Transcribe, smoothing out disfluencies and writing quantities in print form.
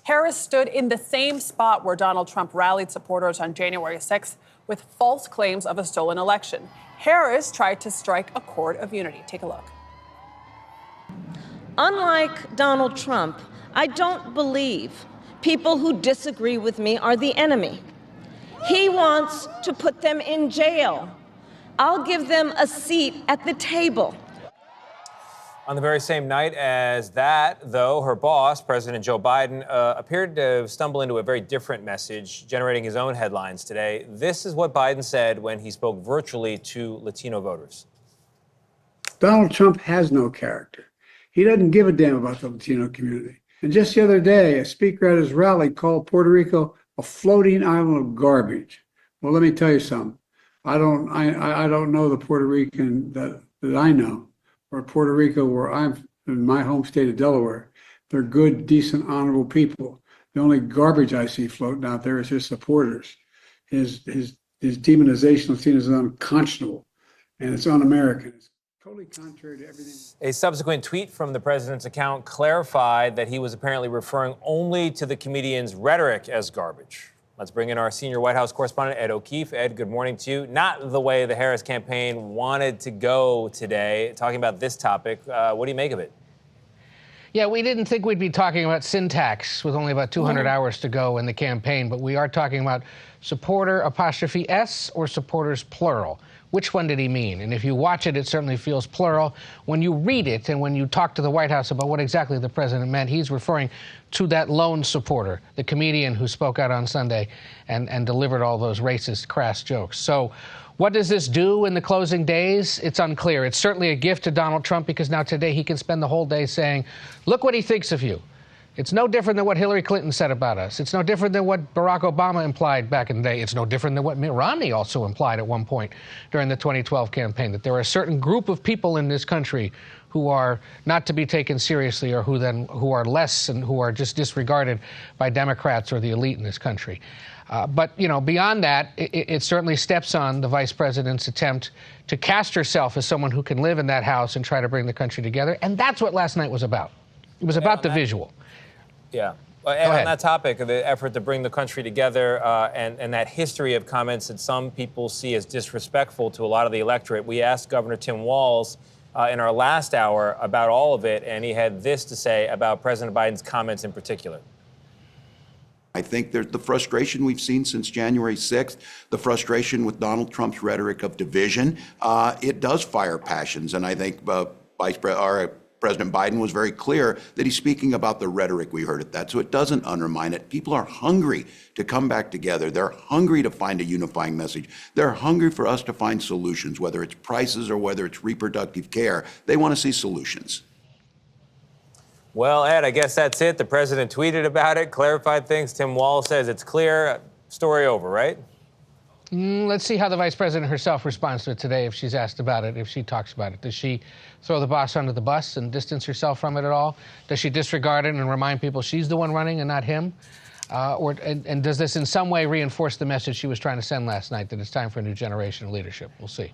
Harris stood in the same spot where Donald Trump rallied supporters on January 6th with false claims of a stolen election. Harris tried to strike a chord of unity. Take a look. Unlike Donald Trump, I don't believe people who disagree with me are the enemy. He wants to put them in jail. I'll give them a seat at the table. On the very same night as that, though, her boss, President Joe Biden, appeared to stumble into a very different message, generating his own headlines today. This is what Biden said when he spoke virtually to Latino voters. Donald Trump has no character. He doesn't give a damn about the Latino community. And just the other day, a speaker at his rally called Puerto Rico a floating island of garbage. Well, let me tell you something. I don't know the Puerto Rican that I know, or Puerto Rico where I'm in my home state of Delaware. They're good, decent, honorable people. The only garbage I see floating out there is his supporters. His demonization of Latinos is unconscionable, and it's un-American. It's totally contrary to everything. A subsequent tweet from the president's account clarified that he was apparently referring only to the comedian's rhetoric as garbage. Let's bring in our senior White House correspondent, Ed O'Keefe. Ed, good morning to you. Not the way the Harris campaign wanted to go today, talking about this topic. What do you make of it? Yeah, we didn't think we'd be talking about syntax with only about 200 hours to go in the campaign, but we are talking about supporter apostrophe S or supporters plural. Which one did he mean? And if you watch it, it certainly feels plural. When you read it and when you talk to the White House about what exactly the president meant, he's referring to that lone supporter, the comedian who spoke out on Sunday and delivered all those racist, crass jokes. So what does this do in the closing days? It's unclear. It's certainly a gift to Donald Trump because now today he can spend the whole day saying, look what he thinks of you. It's no different than what Hillary Clinton said about us. It's no different than what Barack Obama implied back in the day. It's no different than what Mitt Romney also implied at one point during the 2012 campaign, that there are a certain group of people in this country who are not to be taken seriously or who are less and who are just disregarded by Democrats or the elite in this country. But, you know, beyond that, it certainly steps on the vice president's attempt to cast herself as someone who can live in that house and try to bring the country together. And that's what last night was about. It was about the visual. Yeah. And on that topic, the effort to bring the country together and that history of comments that some people see as disrespectful to a lot of the electorate, we asked Governor Tim Walz in our last hour about all of it, and he had this to say about President Biden's comments in particular. I think there's the frustration we've seen since January 6th, the frustration with Donald Trump's rhetoric of division. It does fire passions, and I think President Biden was very clear that he's speaking about the rhetoric we heard at that, so it doesn't undermine it. People are hungry to come back together. They're hungry to find a unifying message. They're hungry for us to find solutions, whether it's prices or whether it's reproductive care. They want to see solutions. Well, Ed, I guess that's it. The president tweeted about it, clarified things. Tim Walz says it's clear. Story over, right? Let's see how the vice president herself responds to it today if she's asked about it, if she talks about it. Does she throw the boss under the bus and distance herself from it at all? Does she disregard it and remind people she's the one running and not him? And does this in some way reinforce the message she was trying to send last night that it's time for a new generation of leadership? We'll see.